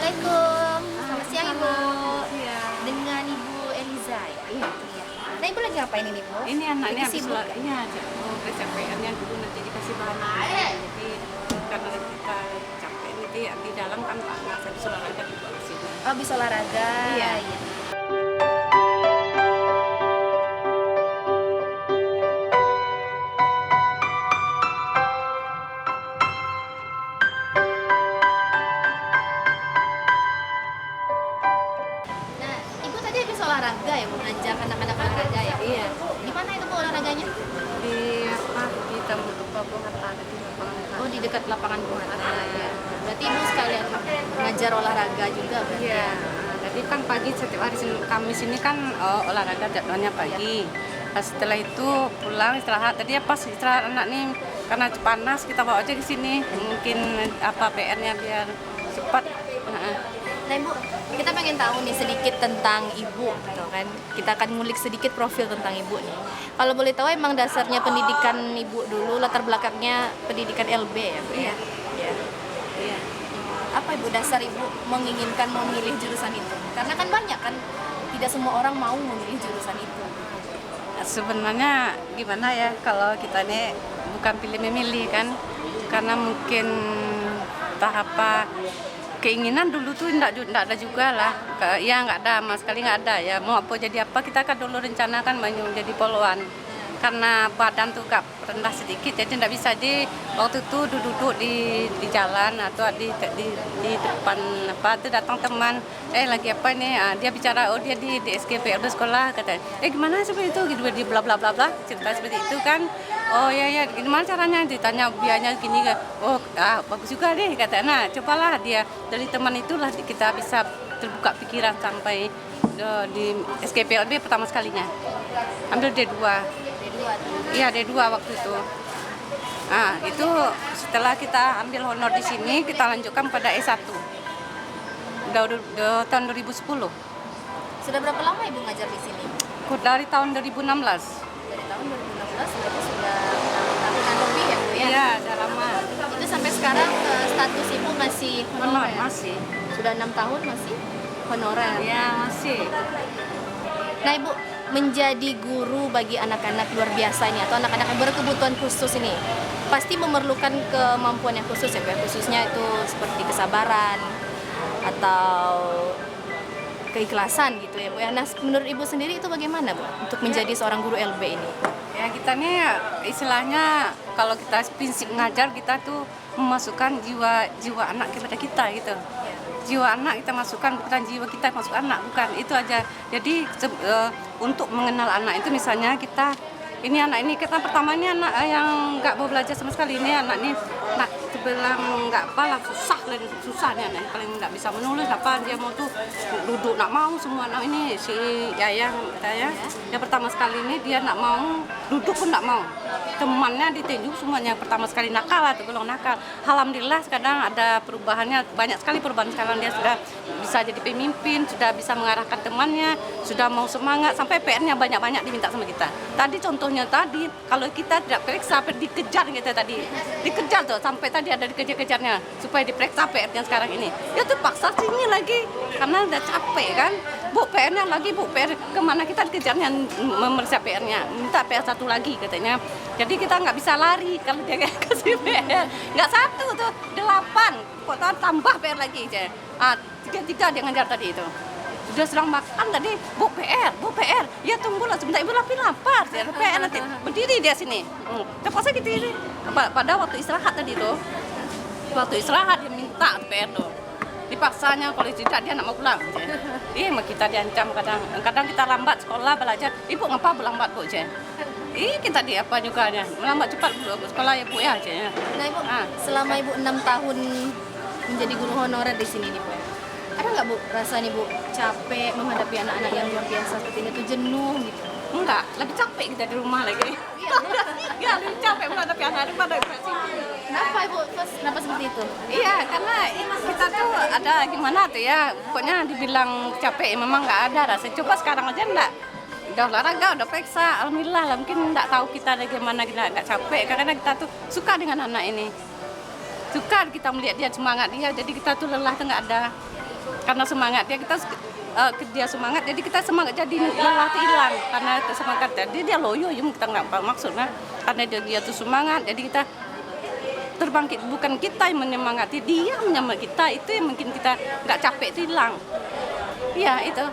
Assalamualaikum. Selamat siang Ibu. Iya. Dengan Ibu Eliza ya? Iya. Nah Ibu lagi ngapain ini Bu? Ini anaknya Lagi habis sibuk sholat. kan? Iya, kecapeannya dulu nanti dikasih bahan. Jadi karena kita capek nanti di dalam kan panas, habis olahraga juga di sini. Oh, habis olahraga. Iya. Nah, Ibu tadi habis olahraga ya, Bu, ngajak anak-anak olahraga ya? Iya. Di mana itu Bu olahraganya? Di apa? Di Taman Lupa Bung Hatta ada di lapangan. Oh, di dekat lapangan Bung Hatta ya. Berarti Ibu sekalian ngajar olahraga juga berarti Iya. ya? Jadi kan pagi setiap hari Kamis ini kan olahraga jadwalnya pagi. Pas setelah itu pulang istirahat. Tadi pas istirahat anak nih karena panas kita bawa aja di sini. Mungkin apa PR-nya biar cepat. Nah, Nah Ibu, kita pengen tahu nih sedikit tentang Ibu gitu kan. Kita akan ngulik sedikit profil tentang Ibu nih. Kalau boleh tahu emang dasarnya pendidikan Ibu dulu, latar belakangnya pendidikan LB ya Bu ya? Iya. Iya. Apa Ibu dasar Ibu menginginkan memilih jurusan itu? Karena kan banyak kan, tidak semua orang mau memilih jurusan itu. Sebenarnya gimana ya kalau kita nih bukan pilih memilih kan, karena mungkin tahap keinginan dulu tuh enggak ada juga lah. Ya enggak ada, sama sekali enggak ada ya. Mau apa jadi apa, kita kan dulu rencanakan mau jadi poluan. Karena badan tuh gak rendah sedikit, jadi enggak bisa di waktu itu duduk di jalan atau di depan apa tuh datang teman, lagi apa nih, dia bicara, oh dia di SKP udah sekolah, kata, gimana seperti itu, gitu, di bla bla bla bla, cerita seperti itu kan. Oh ya gimana caranya, ditanya biayanya gini, oh bagus juga deh, kata. Nah cobalah dia dari teman itulah kita bisa terbuka pikiran sampai di SKPLB pertama sekalinya ambil D2. Iya D2 waktu itu. Nah itu setelah kita ambil honor di sini kita lanjutkan pada S1. Udah tahun 2010. Sudah berapa lama Ibu ngajar di sini? Dari tahun 2016. Dari tahun 2016 berarti sudah 6 tahunan lebih ya Bu ya? Iya, udah lama. Itu sampai sekarang status Ibu masih Honor honorer? masih. Sudah 6 tahun masih honorer? Iya masih. Nah Ibu, menjadi guru bagi anak-anak luar biasa ini atau anak-anak yang berkebutuhan khusus ini pasti memerlukan kemampuan yang khusus ya Bu, khususnya itu seperti kesabaran atau keikhlasan gitu ya Bu ya. Nah menurut Ibu sendiri itu bagaimana Bu untuk menjadi seorang guru LB ini? Ya kita nih istilahnya kalau kita prinsip ngajar kita tuh memasukkan jiwa anak kepada kita gitu. Jiwa anak kita masukkan, bukan jiwa kita masuk anak, bukan itu aja. Jadi untuk mengenal anak itu misalnya kita kita pertama ini anak yang nggak mau belajar sama sekali, ini anak ini terbilang nggak apalah, susah nih anak paling nggak bisa menulis apa, dia mau tuh duduk nggak mau semua. Anak ini si Yayang katanya yang pertama sekali ini dia nggak mau duduk pun nggak mau, temannya ditunjuk semuanya pertama sekali nakal lah, tergolong nakal. Alhamdulillah sekarang ada perubahannya, banyak sekali perubahan. Sekarang dia sudah bisa jadi pemimpin, sudah bisa mengarahkan temannya, sudah mau semangat, sampai PR-nya banyak-banyak diminta sama kita. Tadi contohnya tadi kalau kita tidak periksa dikejar kita tadi, dikejar tuh sampai tadi ada dikejar-kejarnya supaya diperiksa PR-nya sekarang ini. Ya terpaksa sini lagi karena udah capek kan. Bu PR-nya lagi, Bu PR kemana kita dikejarnya memeriksa PR-nya, minta PR satu lagi katanya. Jadi kita nggak bisa lari kalau dia kasih PR, nggak satu tuh 8, kok tambah PR lagi aja. 3 dia ngajar tadi itu. Sudah sedang makan tadi, Bu PR, ya tunggulah sebentar ibu lapar, PR nanti berdiri dia sini. Terpaksa gitu ini. Pada waktu istirahat tadi tuh, waktu istirahat dia minta PR tuh. Dipaksanya kalau tidak dia nak mau pulang. Kita diancam kadang kita lambat sekolah belajar. Ibu ngapa lambat Bu? Kita di apa juga nya melambat cepat sekolah ya Bu ya. Nah Ibu, selama Ibu 6 tahun menjadi guru honorer di sini nih Bu, ada nggak Bu rasanya Bu capek menghadapi anak-anak yang luar biasa seperti ini tuh, jenuh gitu? Enggak, lebih capek kita di rumah lagi. Iya, lebih capek menghadapi anak-anak pada sini. Kenapa Ibu? Kenapa seperti itu? Iya, karena kita tuh ada gimana tuh ya, pokoknya dibilang capek memang nggak ada rasa. Coba sekarang aja enggak. Udah olahraga, udah periksa, alhamdulillah lah. Mungkin nggak tahu kita ada gimana, kita nggak capek. Karena kita tuh suka dengan anak ini. Suka kita melihat dia semangat dia, jadi kita tuh lelah tuh nggak ada. Karena semangat dia semangat, jadi kita semangat, jadi lelah itu hilang karena semangat. Jadi dia loyo, kita nggak maksudnya karena dia tuh semangat, jadi kita terbangkit. Bukan kita yang menyemangati, dia menyemangati kita, itu yang mungkin kita nggak capek itu hilang. Iya itu.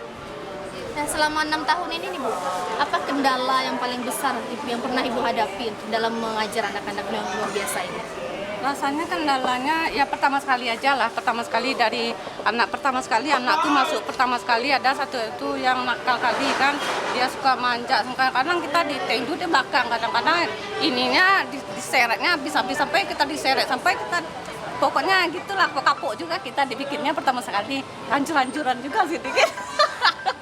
Nah, selama 6 tahun ini nih Bu, apa kendala yang paling besar yang pernah Ibu hadapi dalam mengajar anak-anak yang luar biasa ini? Rasanya kendalanya ya pertama sekali aja lah, pertama sekali dari anak anak tuh masuk pertama sekali ada satu itu yang nakal kali kan, dia suka manja, kadang-kadang kita ditendu di belakang, kadang-kadang ininya diseretnya bisa-bisa sampai kita diseret sampai kita pokoknya gitulah, kapok juga kita dibikinnya pertama sekali, hancur-hancuran juga sedikit.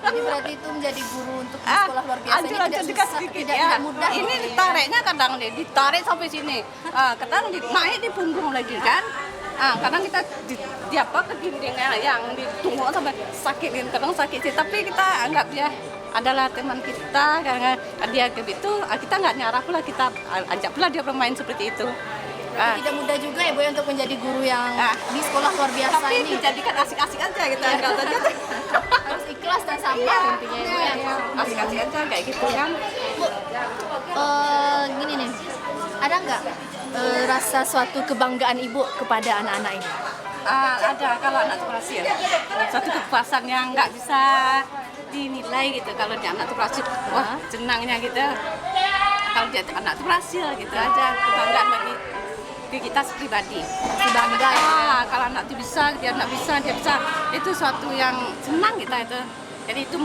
Jadi berarti itu menjadi guru untuk di sekolah luar biasa ini tidak susah, tidak mudah. Ini ditariknya kadang ditarik sampai sini, kadang naik di punggung lagi kan. Kadang kita di apa ke dindingnya yang ditunggu sampai sakit, kadang sakit sih. Tapi kita anggap dia adalah teman kita, karena dia begitu, kita nggak nyarah pula, kita ajak pula dia bermain seperti itu. Tidak mudah juga ya Bu untuk menjadi guru yang di sekolah luar biasa tapi ini. dijadikan asik-asik aja kita anggap aja. Harus ikhlas dan sabar intinya Ibu ya. Asik-asik aja kayak gitu kan. Bu, gini nih, ada nggak rasa suatu kebanggaan Ibu kepada anak-anak ini? Ada, kalau anak tuh berhasil. Suatu kepuasan yang nggak bisa dinilai gitu kalau dia anak tuh berhasil. Wah, senangnya gitu. Kalau dia anak tuh berhasil gitu aja, kebanggaan bagi kita pribadi. Bangga ya. Kalau anak tuh bisa, dia bisa, itu suatu yang senang kita itu. Jadi itu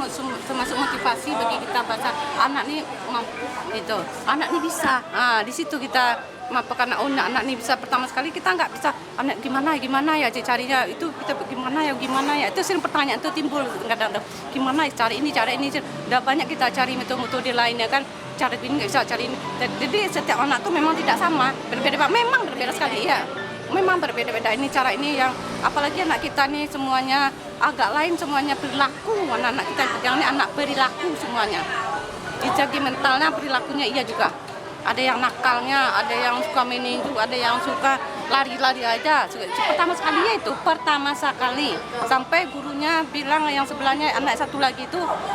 termasuk motivasi bagi kita bahasa anak nih mampu gitu. Anak nih bisa. Di situ kita mampu karena anak nih bisa. Pertama sekali kita nggak bisa, anak gimana ya carinya itu, kita gimana ya itu sering pertanyaan itu timbul kadang-kadang, gimana cari ini udah banyak kita cari metode lainnya kan, cari ini nggak bisa, cari ini. Jadi setiap anak tuh memang tidak sama, berbeda, memang berbeda sekali ya, memang berbeda-beda ini cara ini yang apalagi anak kita nih semuanya agak lain, semuanya perilaku anak-anak kita yang ini anak perilaku semuanya, jadi mentalnya perilakunya iya juga. Ada yang nakalnya, ada yang suka meninju, ada yang suka lari-lari aja. Pertama sekali sampai gurunya bilang yang sebelahnya anak satu lagi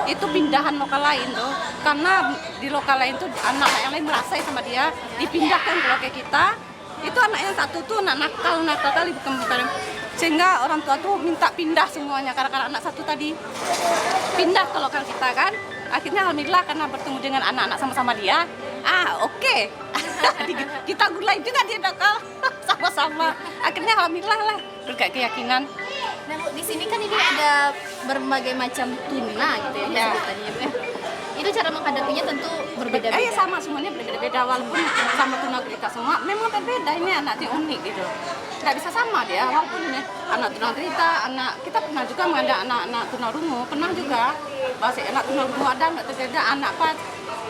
itu pindahan lokal lain tuh, karena di lokal lain tuh anak yang lain merasa sama dia dipindahkan ke lokal kita. Itu anak yang satu tuh nakal kali bukan, sehingga orang tua tuh minta pindah semuanya karena anak satu tadi pindah ke lokal kita kan. Akhirnya alhamdulillah karena bertemu dengan anak-anak sama-sama dia, oke. Kita gulai juga dia nakal sama-sama. Akhirnya alhamdulillah lah berkat keyakinan. Nah Bu, di sini kan ini ada berbagai macam tuna gitu ya sebutannya Bu ya. Itu cara menghadapinya tentu berbeda-beda. Iya sama, semuanya berbeda-beda walaupun sama tuna kita semua memang berbeda, ini anaknya unik gitu. Nggak bisa sama dia, walaupun ini anak tuna kita, anak kita pernah juga mengada anak-anak tunarungu, pernah juga bahasa anak tunarungu ada nggak berbeda, anak pas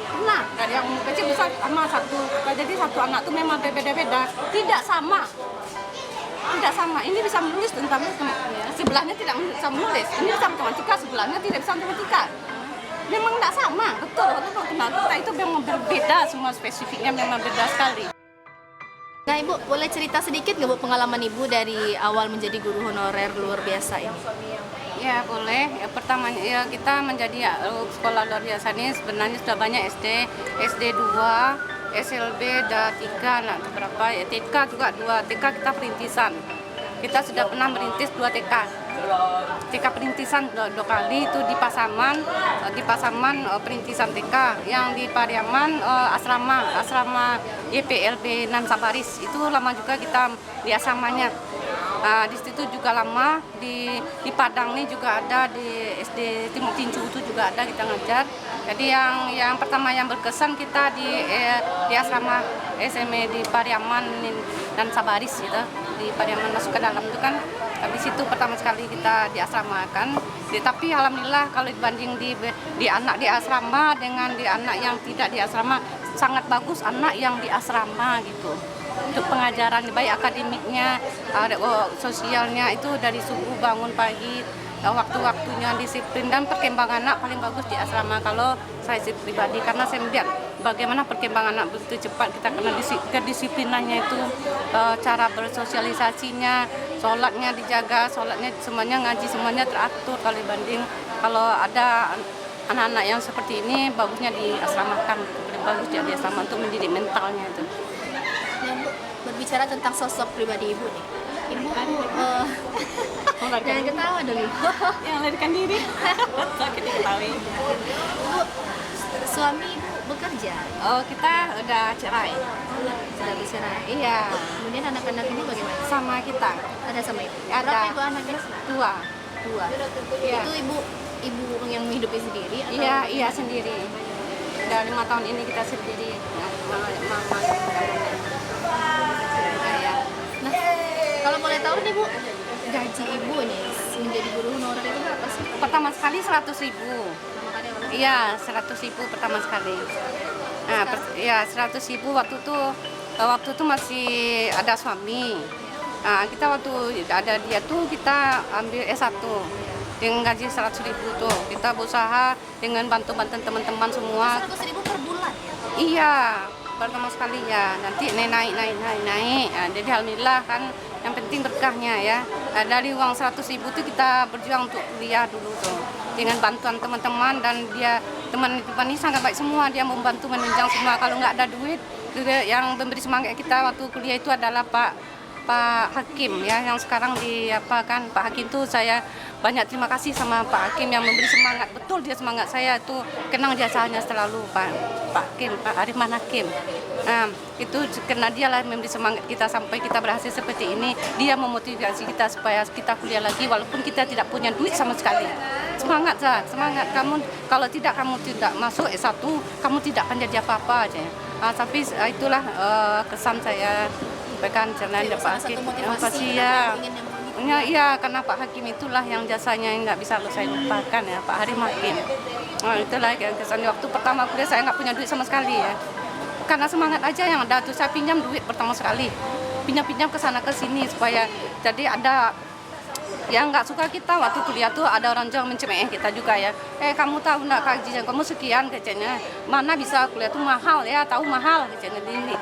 pernah dari yang kecil besar sama satu, jadi satu anak tuh memang berbeda-beda, tidak sama. Ini bisa menulis tentang sebelahnya tidak bisa menulis, ini bisa matematika, sebelahnya tidak bisa matematika. Memang tidak sama, betul. Kita itu memang berbeda, semua spesifiknya memang beda sekali. Nah Ibu, boleh cerita sedikit nggak Bu pengalaman Ibu dari awal menjadi guru honorer luar biasa ini? Ya boleh. Ya, pertamanya ya kita menjadi sekolah luar biasa ini sebenarnya sudah banyak SD 2, SLB ada 3, nah berapa ya, TK juga 2, TK kita perintisan. Kita sudah pernah merintis 2 TK perintisan 2 kali itu di Pasaman perintisan TK, yang di Pariaman asrama YPLB Nan Sabaris itu lama juga kita di asramanya. Di situ juga lama, di Padang nih juga ada, di SD Timur Tinju itu juga ada kita ngajar. Jadi yang pertama yang berkesan kita di asrama SMA di Pariaman dan Sabaris gitu. Di Pariaman masuk ke dalam itu kan, habis itu pertama sekali kita diasramakan. Tapi alhamdulillah kalau dibanding di anak di asrama dengan di anak yang tidak di asrama, sangat bagus anak yang di asrama gitu. Untuk pengajaran baik akademiknya, sosialnya itu dari subuh bangun pagi, waktu-waktunya disiplin dan perkembangan anak paling bagus di asrama kalau saya pribadi, karena saya melihat bagaimana perkembangan anak begitu cepat kita, karena kedisiplinannya itu, cara bersosialisasinya, sholatnya dijaga, sholatnya semuanya ngaji, semuanya teratur. Kalau dibanding kalau ada anak-anak yang seperti ini, bagusnya diasramakan, lebih bagus dia di asrama untuk mendidik mentalnya itu. Nah, Bu, berbicara tentang sosok pribadi Ibu nih. Ibu jangan ketawa dong Ibu. Yang melarikan diri. Sakit diketahui. Bu, suami Ibu bekerja, Oh, kita udah cerai. sudah bercerai. Iya, Kemudian anak-anak Ibu bagaimana? sama kita. Ada sama Ibu? Ada. Berapa Ibu anaknya? 2. Dua. Iya. Itu ibu yang menghidupi sendiri atau? Iya sendiri. Udah 5 tahun ini kita sendiri. Mama. Ya. Nah, kalau boleh tahu nih Bu, gaji Ibu nih menjadi guru honorer itu berapa sih? Pertama sekali 100.000. Pertama kali awalnya? Iya, 100.000 pertama sekali. Nah, ya 100.000 waktu itu masih ada suami. Nah, kita waktu ada dia tuh kita ambil S1 dengan gaji 100.000 tuh. Kita berusaha dengan bantu-bantu teman-teman semua. 100.000 per bulan ya? Iya, pertama sekali ya. Nanti naik. Nah, jadi alhamdulillah kan yang penting berkahnya ya. Nah, dari uang 100.000 itu kita berjuang untuk kuliah dulu tuh. Dengan bantuan teman-teman dan dia teman ini sangat baik semua. Dia membantu menunjang semua. Kalau nggak ada duit, yang memberi semangat kita waktu kuliah itu adalah Pak Hakim ya, yang sekarang Pak Hakim tuh saya banyak terima kasih sama Pak Hakim yang memberi semangat, betul dia semangat saya tuh kenang jasanya selalu Pak Hakim, Pak Ariman Hakim. Nah, itu karena dia lah memberi semangat kita sampai kita berhasil seperti ini. Dia memotivasi kita supaya kita kuliah lagi walaupun kita tidak punya duit sama sekali. Semangat. Kamu kalau kamu tidak masuk S1, kamu tidak akan jadi apa-apa aja. Tapi itulah kesan saya sampaikan karena ada Pak Hakim. Motivasi ya. Iya, karena Pak Hakim itulah yang jasanya nggak bisa saya lupakan ya, Pak Harim Hakim. Nah, itulah yang kesannya waktu pertama kuliah saya nggak punya duit sama sekali ya. Karena semangat aja yang ada tuh saya pinjam duit pertama sekali. Pinjam ke sana ke sini supaya jadi ada yang nggak suka kita waktu kuliah tuh ada orang yang mencemeh kita juga ya. Kamu tahu nggak gajinya kamu sekian kayaknya. Mana bisa kuliah tuh mahal ya, tahu mahal kayaknya.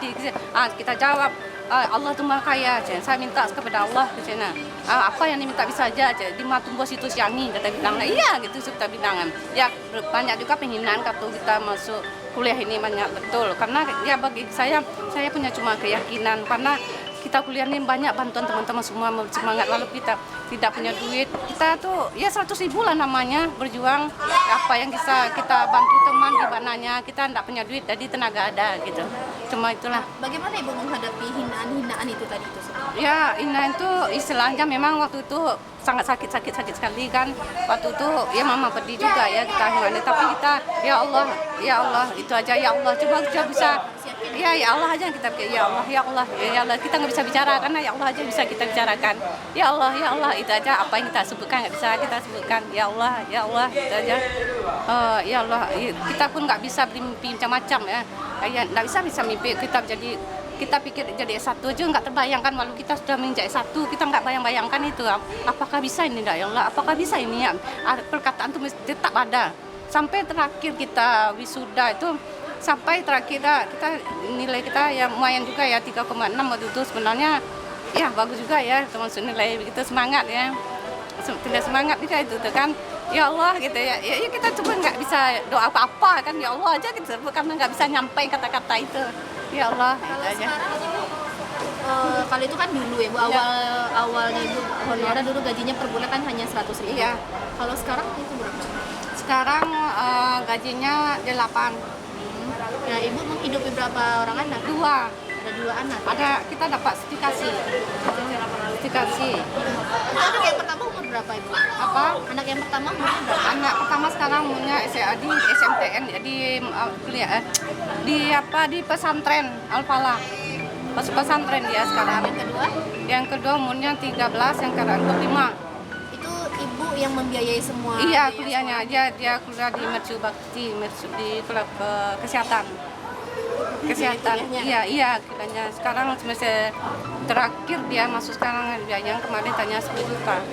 Kita jawab Allah tuh maha kaya, saya minta kepada Allah kayaknya. Apa yang diminta bisa aja, di matumbo situ siangi kata bilang. Iya gitu kita bilang. Ya banyak juga penghinaan waktu kita masuk kuliah ini banyak betul. Karena ya bagi saya punya cuma keyakinan karena kita kuliah ini banyak bantuan teman-teman semua semangat walaupun kita tidak punya duit kita tuh ya 100.000 lah namanya berjuang apa yang bisa kita bantu teman di mananya kita tidak punya duit jadi tenaga ada gitu cuma itulah. Bagaimana Ibu menghadapi hinaan-hinaan itu tadi itu? Ya hinaan itu istilahnya memang waktu itu sangat sakit sekali kan waktu itu ya mama pedih juga ya kita hinaan tapi kita ya Allah itu aja ya Allah coba kita bisa ya Allah aja yang kita pikir ya Allah kita nggak bisa bicara karena ya Allah aja bisa kita bicarakan ya Allah itu aja apa yang kita sebutkan nggak bisa kita sebutkan ya Allah itu aja ya Allah kita pun nggak bisa bermimpi macam-macam ya nggak bisa mimpi kita pikir jadi S1 aja nggak terbayangkan walau kita sudah menjadi S1 kita nggak bayangkan itu apakah bisa ini ya Allah apakah bisa ini ya perkataan itu mesti tetap ada sampai terakhir kita wisuda itu sampai terakhir kita nilai kita ya lumayan juga ya 3,6 waktu itu sebenarnya ya bagus juga ya termasuk nilai begitu semangat ya tidak semangat juga itu tuh kan ya Allah gitu ya kita coba nggak bisa doa apa-apa kan ya Allah aja gitu karena nggak bisa nyampe kata-kata itu ya Allah Kalau aja. sekarang kalau itu kan dulu ya Bu awalnya Ibu honorer dulu gajinya per bulan kan hanya 100.000. Iya. Kalau sekarang itu berapa? Sekarang gajinya 8. Nah, Ibu menghidupi berapa orang anak? 2. Ada 2 anak. Kita dapat stikasi. Anak yang pertama umur berapa Ibu? Apa? Anak yang pertama umur berapa? Anak pertama sekarang umurnya di SMTN di kuliah di pesantren Al-Falah. Pesantren dia sekarang. Yang kedua umurnya 13, yang kedua 25. Itu Ibu yang membiayai semua? Iya, kuliahnya aja dia kuliah di Mercu Bakti, di kesehatan. Iya kuliahnya. Sekarang semester terakhir dia masuk sekarang biayanya kemarin tanya 10 juta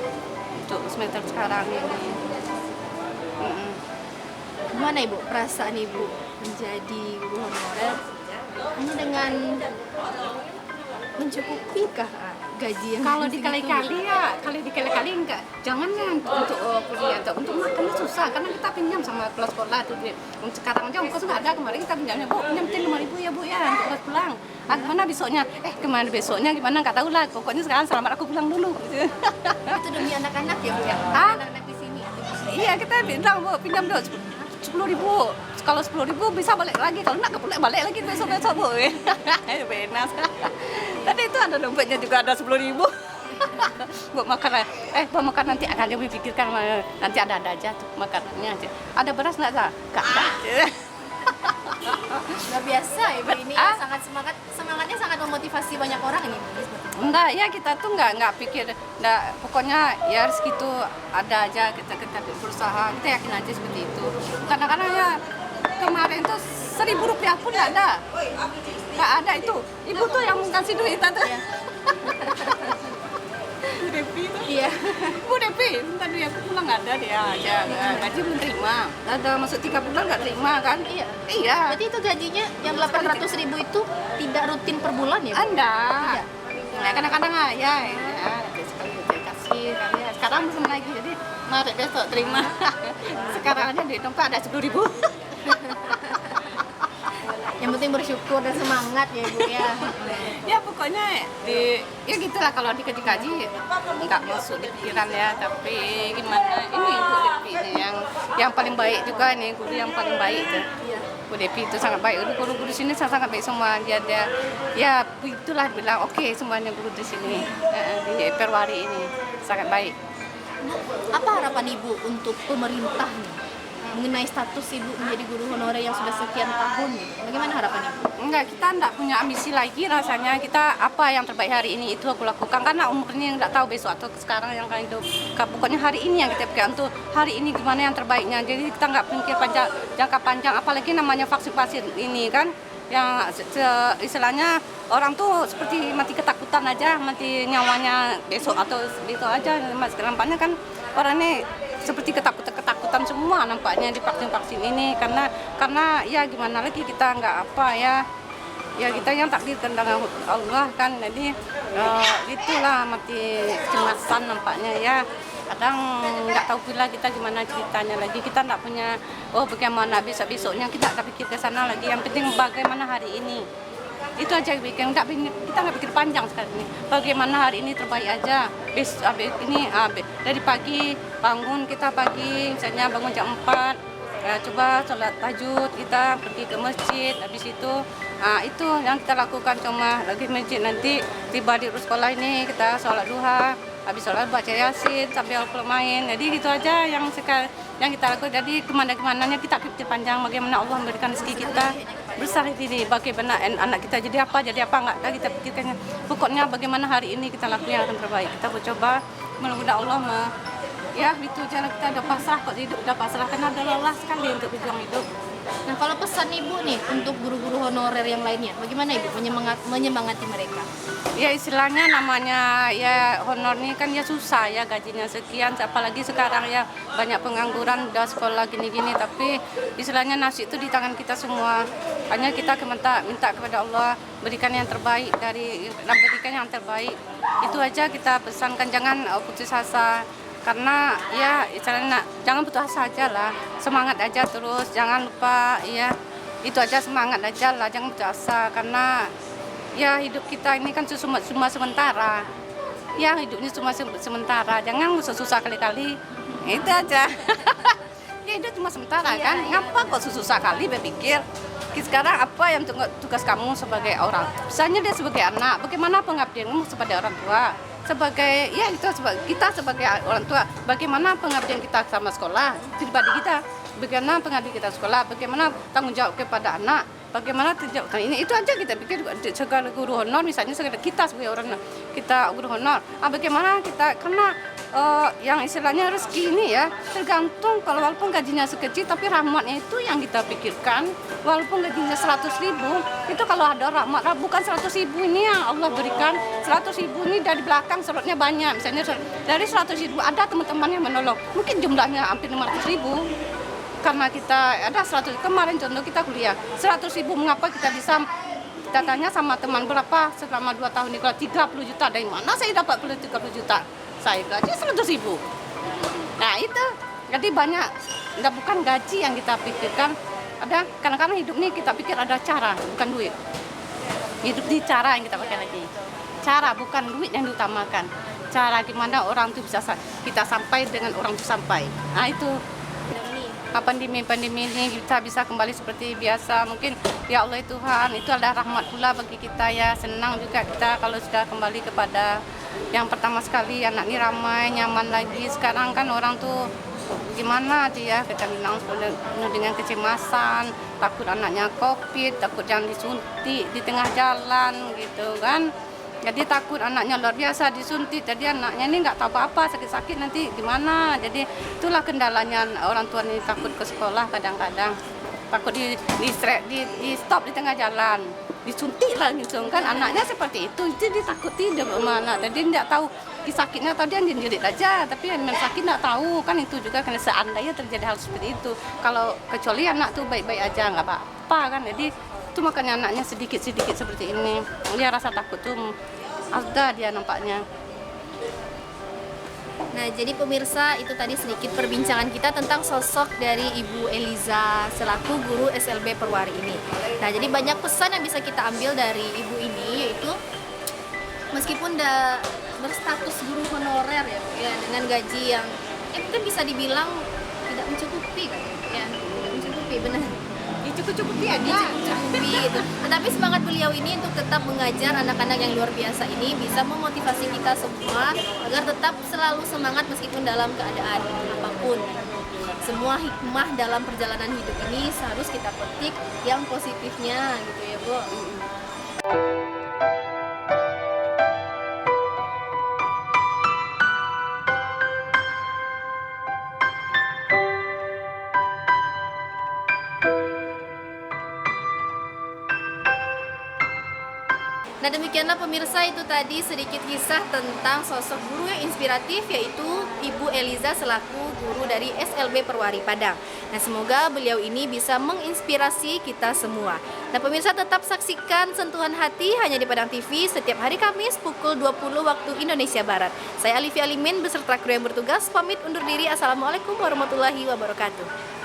untuk semester sekarang ini. Gimana Ibu perasaan Ibu menjadi guru honorer hanya dengan Mencukupikah gaji yang Kalau segitu? dikali-kali ya, kalau dikali-kali enggak. Jangan ya untuk kuliah, untuk makan itu susah karena kita pinjam sama kelas sekolah tuh. Untuk sekarang aja ongkos nggak ada, kemarin kita pinjamnya, Bu, pinjamkan 5.000 ya Bu ya untuk kelas pulang. Gimana besoknya? Kemana besoknya gimana nggak tahu lah. Pokoknya sekarang selamat aku pulang dulu. Itu demi anak-anak ya Bu ya? Hah? Anak-anak di sini. Iya kita bilang Bu, pinjam dulu 10.000. Kalau 10.000 bisa balik lagi, kalau nggak boleh balik lagi besok-besok Bu. Benar. Tadi itu ada dompetnya juga ada 10.000. Buat makan buat makan nanti akan dia pikirkan nanti ada aja tuh makanannya aja. Ada beras nggak Sa? Nggak ada. Luar biasa Ibu ini sangat semangatnya sangat memotivasi banyak orang ini Bu. Enggak, ya kita tuh nggak pikir, pokoknya ya rezeki itu ada aja, kita berusaha, kita yakin aja seperti itu. Kadang-kadang ya kemarin tuh 1.000 rupiah pun nggak ada itu. Ibu tuh yang mau kasih duit tante. Bu Devi tuh. Iya. Bu Devi, minta duit aku pulang nggak ada dia aja, gaji belum terima. Ada masuk 3 bulan nggak terima kan? Iya. Iya. Berarti itu gajinya yang 800.000 itu tidak rutin per bulan ya Bu? Anda. Tidak. Nah, kadang-kadang ya sekali saya kasih ya. Sekarang belum lagi jadi mari besok terima. Sekarang aja di dompet ada 10.000. Yang penting bersyukur dan semangat ya Bu ya. Ya pokoknya ya gitulah kalau dikaji nggak masuk di pikiran ya, tapi gimana ini Bu Devi ini yang paling baik juga nih, guru yang paling baik tuh. Bu Devi itu sangat baik, guru-guru di sini sangat baik semua. Dia ya itulah bilang oke, semuanya guru di sini di Perwari ini sangat baik. Apa harapan Ibu untuk pemerintah nih mengenai status Ibu menjadi guru honorer yang sudah sekian tahun nih? Bagaimana harapan Ibu? Enggak, kita enggak punya ambisi lagi rasanya. Kita apa yang terbaik hari ini itu aku lakukan karena umurnya enggak tahu besok atau sekarang yang akan hidup. Pokoknya hari ini yang kita pikirkan tuh hari ini gimana yang terbaiknya. Jadi kita enggak pikir jangka panjang, apalagi namanya vaksin ini kan yang istilahnya orang tuh seperti mati ketakutan aja, mati nyawanya besok atau besok aja. Mas nampaknya kan orang ini seperti ketakutan semua nampaknya di vaksin ini karena ya gimana lagi kita nggak apa ya kita yang takdirkan dengan Allah kan, jadi itulah mati kecemasan nampaknya ya. Kadang nggak tahu pula kita gimana ceritanya lagi, kita nggak punya bagaimana besoknya kita nggak pikir ke sana lagi, yang penting bagaimana hari ini. Itu aja bikin kita nggak pikir panjang sekali ini. Bagaimana hari ini terbaik aja. Dari pagi bangun kita misalnya bangun jam 4, coba sholat tahajud, kita pergi ke masjid, habis itu yang kita lakukan cuma lagi masjid, nanti tiba di sekolah ini kita sholat duha, habis sholat baca yasin sambil main. Jadi gitu aja yang kita lakukan. Jadi kemana-kemananya kita pikir panjang bagaimana Allah memberikan rezeki kita besar ini, bagaimana anak kita jadi apa enggak ada kita pikirkannya. Pokoknya bagaimana hari ini kita lakukan yang akan terbaik. Kita coba mudah-mudahan Allah ya itu aja, kita udah pasrah kok, hidup udah pasrah karena udah lelah sekali untuk berjuang hidup. Nah kalau pesan Ibu nih untuk guru-guru honorer yang lainnya, bagaimana Ibu menyemangati mereka? Ya istilahnya namanya ya honor nih kan ya susah ya, gajinya sekian, apalagi sekarang ya banyak pengangguran, udah sekolah gini-gini, tapi istilahnya nasib itu di tangan kita semua. Hanya kita minta kepada Allah berikan yang terbaik berikan yang terbaik. Itu aja kita pesankan, jangan putus asa. Karena ya istilahnya jangan putus asa aja lah, semangat aja terus, jangan lupa ya itu aja, semangat aja lah, jangan putus asa karena ya hidup kita ini kan cuma sementara, ya hidupnya cuma sementara, jangan susah kali-kali, itu aja. Ya hidup cuma sementara kan, ngapa kok susah kali berpikir. Sekarang apa yang tugas kamu sebagai orang, misalnya dia sebagai anak, bagaimana pengabdianmu sebagai orang tua, sebagai ya itu kita sebagai orang tua, bagaimana pengabdian kita sama sekolah, pribadi kita, bagaimana pengabdian kita sekolah, bagaimana tanggung jawab kepada anak, bagaimana ini itu aja kita pikir segala guru honor, misalnya segala kita sebagai orang kita guru honor, bagaimana kita karena yang istilahnya rezeki ini ya tergantung, kalau walaupun gajinya sekecil tapi rahmatnya itu yang kita pikirkan. Walaupun gajinya 100.000 itu kalau ada rahmat, bukan 100.000 ini yang Allah berikan, 100.000 ini dari belakang slotnya banyak, misalnya dari 100.000 ada teman-teman yang menolong, mungkin jumlahnya hampir 500.000 karena kita ada 100, kemarin contoh kita kuliah 100.000, mengapa kita bisa kita tanya sama teman berapa selama 2 tahun ini, kalau 30 juta, dari mana saya dapat 30 juta? Saya gaji 100.000. Nah itu, jadi banyak, nggak bukan gaji yang kita pikirkan. Ada kadang-kadang hidup nih kita pikir ada cara, bukan duit. Hidup di cara yang kita pakai lagi. Cara, bukan duit yang diutamakan. Cara gimana orang tuh bisa kita sampai dengan orang tuh sampai. Nah itu. Pandemi ini kita bisa kembali seperti biasa. Mungkin ya Allah Tuhan, itu adalah rahmat pula bagi kita ya. Senang juga kita kalau sudah kembali kepada yang pertama sekali, anak ini ramai, nyaman lagi. Sekarang kan orang tuh gimana dia, kita bilang penuh dengan kecemasan, takut anaknya COVID, takut jangan disuntik di tengah jalan gitu kan. Jadi takut anaknya luar biasa disuntik, jadi anaknya ini nggak tahu apa-apa, sakit-sakit nanti gimana. Jadi itulah kendalanya orang tua ini, takut ke sekolah kadang-kadang, takut di stop di tengah jalan, disuntik lah gitu kan. Anaknya seperti itu, jadi takuti dia mana. Jadi nggak tahu sakitnya tadi yang jerit aja, tapi yang sakit nggak tahu kan. Itu juga karena seandainya terjadi hal seperti itu, kalau kecuali anak tuh baik-baik aja nggak apa-apa kan. Jadi itu makanya anaknya sedikit-sedikit seperti ini, dia rasa takut tuh ada dia nampaknya. Nah, jadi pemirsa, itu tadi sedikit perbincangan kita tentang sosok dari Ibu Eliza selaku guru SLB Perwari ini. Nah, jadi banyak pesan yang bisa kita ambil dari ibu ini, yaitu meskipun udah berstatus guru honorer ya dengan gaji yang mungkin bisa dibilang tidak mencukupi kan, ya tidak mencukupi, benar. Cukup-cukupi aja. Dicukupi gitu. Tetapi semangat beliau ini untuk tetap mengajar anak-anak yang luar biasa ini bisa memotivasi kita semua agar tetap selalu semangat meskipun dalam keadaan apapun. Semua hikmah dalam perjalanan hidup ini harus kita petik yang positifnya gitu ya, Bu. Nah, demikianlah pemirsa, itu tadi sedikit kisah tentang sosok guru yang inspiratif, yaitu Ibu Eliza selaku guru dari SLB Perwari Padang. Nah, semoga beliau ini bisa menginspirasi kita semua. Nah, pemirsa tetap saksikan Sentuhan Hati hanya di Padang TV setiap hari Kamis pukul 20 waktu Indonesia Barat. Saya Alifi Alimin beserta kru yang bertugas pamit undur diri. Assalamualaikum warahmatullahi wabarakatuh.